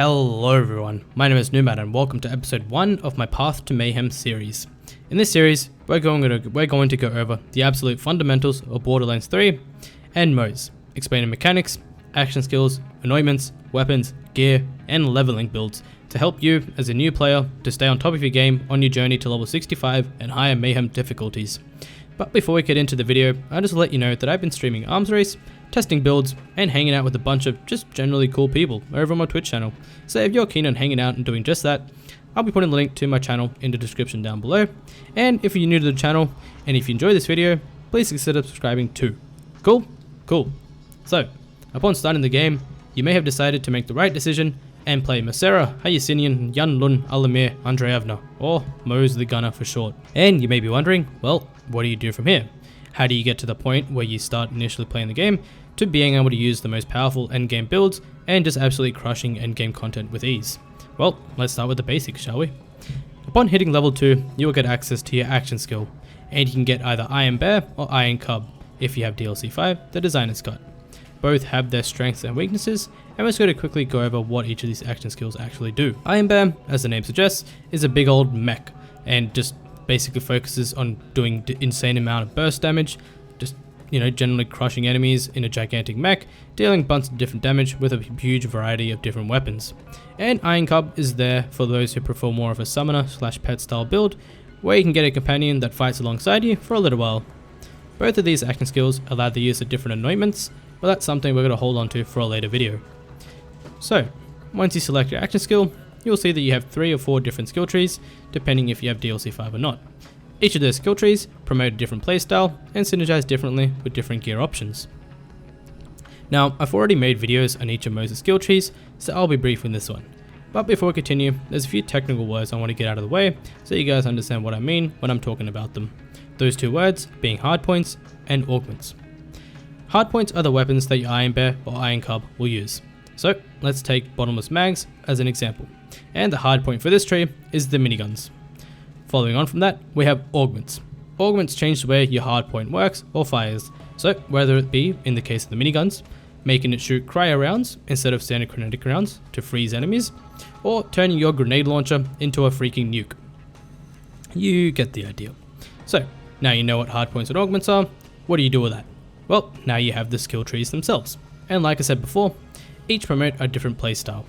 Hello everyone, my name is Nomad and welcome to episode 1 of my Path to Mayhem series. In this series, we're going to go over the absolute fundamentals of Borderlands 3 and Moze, explaining mechanics, action skills, anointments, weapons, gear, and leveling builds to help you as a new player to stay on top of your game on your journey to level 65 and higher Mayhem difficulties. But before we get into the video, I just let you know that I've been streaming Arms Race, testing builds, and hanging out with a bunch of just generally cool people over on my Twitch channel. So if you're keen on hanging out and doing just that, I'll be putting the link to my channel in the description down below. And if you're new to the channel, and if you enjoy this video, please consider subscribing too. Cool? Cool. So, upon starting the game, you may have decided to make the right decision and play Masera Hayasinian Yanlun Alamir Andreevna, or Moze the Gunner for short. And you may be wondering, well, what do you do from here? How do you get to the point where you start initially playing the game to being able to use the most powerful endgame builds and just absolutely crushing endgame content with ease? Well, let's start with the basics, shall we? Upon hitting level 2, you will get access to your action skill, and you can get either Iron Bear or Iron Cub if you have DLC 5, the Designer's Cut. Both have their strengths and weaknesses, and we're just going to quickly go over what each of these action skills actually do. Iron Bear, as the name suggests, is a big old mech, and just basically focuses on doing insane amount of burst damage, just, generally crushing enemies in a gigantic mech, dealing a bunch of different damage with a huge variety of different weapons. And Iron Cub is there for those who prefer more of a summoner / pet style build, where you can get a companion that fights alongside you for a little while. Both of these action skills allow the use of different anointments, but that's something we're going to hold on to for a later video. So, once you select your action skill, you'll see that you have 3 or 4 different skill trees, depending if you have DLC 5 or not. Each of those skill trees promote a different playstyle and synergize differently with different gear options. Now, I've already made videos on each of Moze's skill trees, so I'll be brief in this one. But before we continue, there's a few technical words I want to get out of the way, so you guys understand what I mean when I'm talking about them. Those 2 words being hardpoints and augments. Hardpoints are the weapons that your Iron Bear or Iron Cub will use. So, let's take bottomless mags as an example. And the hardpoint for this tree is the miniguns. Following on from that, we have augments. Augments change the way your hardpoint works or fires. So, whether it be, in the case of the miniguns, making it shoot cryo rounds instead of standard kinetic rounds to freeze enemies, or turning your grenade launcher into a freaking nuke. You get the idea. So, now you know what hardpoints and augments are. What do you do with that? Well, now you have the skill trees themselves. And like I said before, each promote a different playstyle.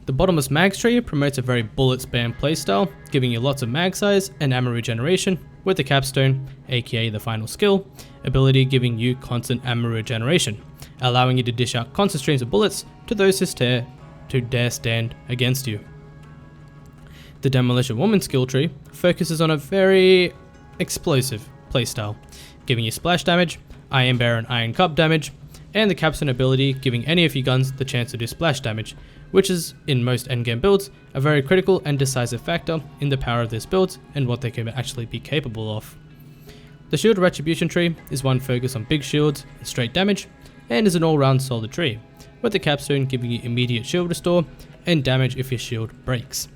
The bottomless mags tree promotes a very bullet spam playstyle, giving you lots of mag size and ammo regeneration, with the Capstone, aka the final skill, ability giving you constant ammo regeneration, allowing you to dish out constant streams of bullets to those who dare stand against you. The Demolition woman skill tree focuses on a very explosive playstyle, giving you splash damage, Iron Bear and Iron Cub damage, and the Capstone ability giving any of your guns the chance to do splash damage, which is, in most endgame builds, a very critical and decisive factor in the power of this build and what they can actually be capable of. The shield Retribution tree is one focused on big shields and straight damage, and is an all-round solid tree, with the Capstone giving you immediate shield restore and damage if your shield breaks.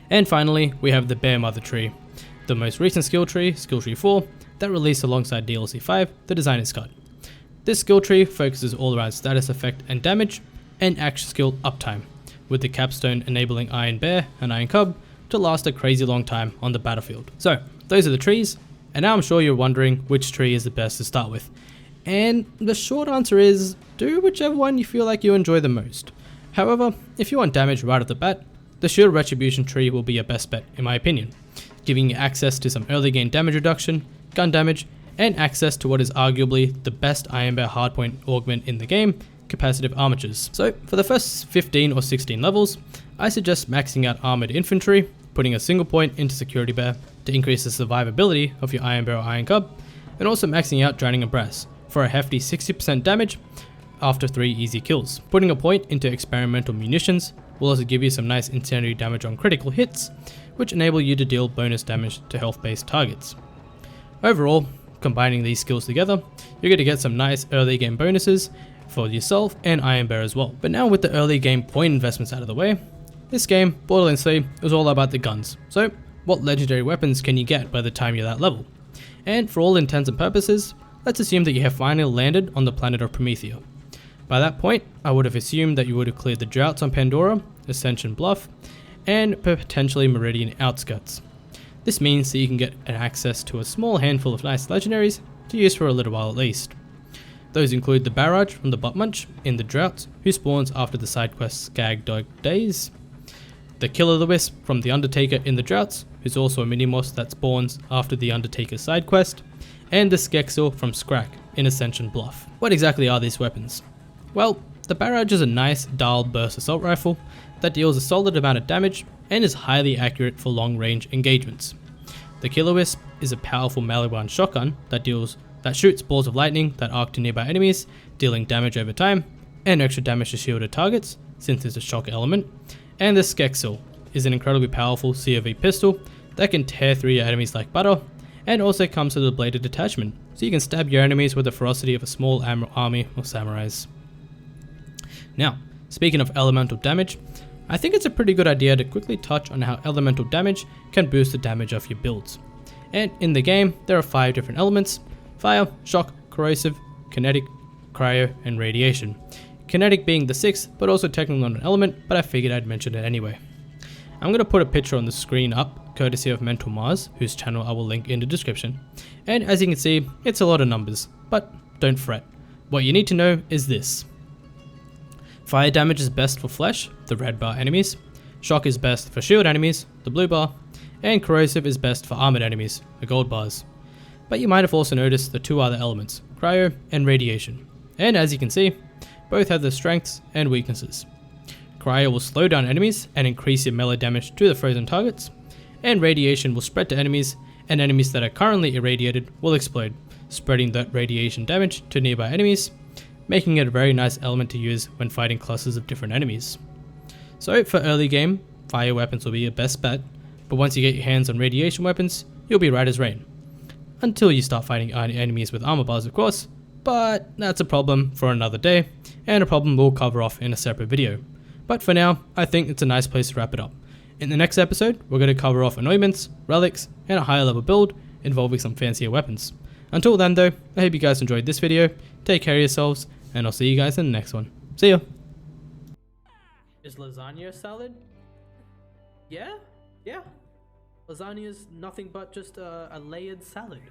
And finally, we have the Bear Mother tree, the most recent skill tree 4, that released alongside DLC 5, the Designer's Cut. This skill tree focuses all around status effect and damage, and action skill uptime, with the Capstone enabling Iron Bear and Iron Cub to last a crazy long time on the battlefield. So, those are the trees, and now I'm sure you're wondering which tree is the best to start with. And the short answer is, do whichever one you feel like you enjoy the most. However, if you want damage right off the bat, the Shield Retribution tree will be your best bet in my opinion, giving you access to some early game damage reduction, gun damage, and access to what is arguably the best Iron Bear hardpoint augment in the game, capacitive armatures. So for the first 15 or 16 levels, I suggest maxing out Armoured Infantry, putting a single point into Security Bear to increase the survivability of your Iron Bear or Iron Cub, and also maxing out Drowning and Brass for a hefty 60% damage after 3 easy kills. Putting a point into Experimental Munitions will also give you some nice incendiary damage on critical hits, which enable you to deal bonus damage to health-based targets. Overall, combining these skills together, you're going to get some nice early game bonuses for yourself and Iron Bear as well. But now with the early game point investments out of the way, this game, Borderlands 3, is all about the guns. So, what legendary weapons can you get by the time you're that level? And for all intents and purposes, let's assume that you have finally landed on the planet of Promethea. By that point, I would have assumed that you would have cleared the droughts on Pandora, Ascension Bluff, and potentially Meridian Outskirts. This means that you can get access to a small handful of nice legendaries to use for a little while at least. Those include the Barrage from the Butt Munch in the Droughts, who spawns after the side quest Skag Dog Days, the Kill-O-The-Wisp from the Undertaker in the Droughts, who's also a mini-moss that spawns after the Undertaker side quest, and the Skexil from Scrack in Ascension Bluff. What exactly are these weapons? Well, the Barrage is a nice dialed burst assault rifle that deals a solid amount of damage and is highly accurate for long range engagements. The Kill-O-Wisp is a powerful melee shotgun that shoots balls of lightning that arc to nearby enemies, dealing damage over time, and extra damage to shielded targets, since there's a shock element. And the Skexil is an incredibly powerful COV pistol that can tear through your enemies like butter, and also comes with a bladed attachment, so you can stab your enemies with the ferocity of a small army of samurais. Now, speaking of elemental damage, I think it's a pretty good idea to quickly touch on how elemental damage can boost the damage of your builds. And in the game, there are 5 different elements: fire, shock, corrosive, kinetic, cryo, and radiation. Kinetic being the 6th, but also technically not an element, but I figured I'd mention it anyway. I'm going to put a picture on the screen up, courtesy of Mental Mars, whose channel I will link in the description. And as you can see, it's a lot of numbers, but don't fret. What you need to know is this. Fire damage is best for flesh, the red bar enemies. Shock is best for shield enemies, the blue bar. And corrosive is best for armored enemies, the gold bars. But you might have also noticed the 2 other elements, cryo and radiation. And as you can see, both have their strengths and weaknesses. Cryo will slow down enemies and increase your melee damage to the frozen targets, and radiation will spread to enemies, and enemies that are currently irradiated will explode, spreading that radiation damage to nearby enemies, making it a very nice element to use when fighting clusters of different enemies. So for early game, fire weapons will be your best bet, but once you get your hands on radiation weapons, you'll be right as rain. Until you start fighting enemies with armor bars, of course, but that's a problem for another day, and a problem we'll cover off in a separate video. But for now, I think it's a nice place to wrap it up. In the next episode, we're going to cover off anointments, relics, and a higher level build involving some fancier weapons. Until then though, I hope you guys enjoyed this video, take care of yourselves, and I'll see you guys in the next one. See ya! Is lasagna a salad? Yeah? Yeah. Lasagna is nothing but just a layered salad.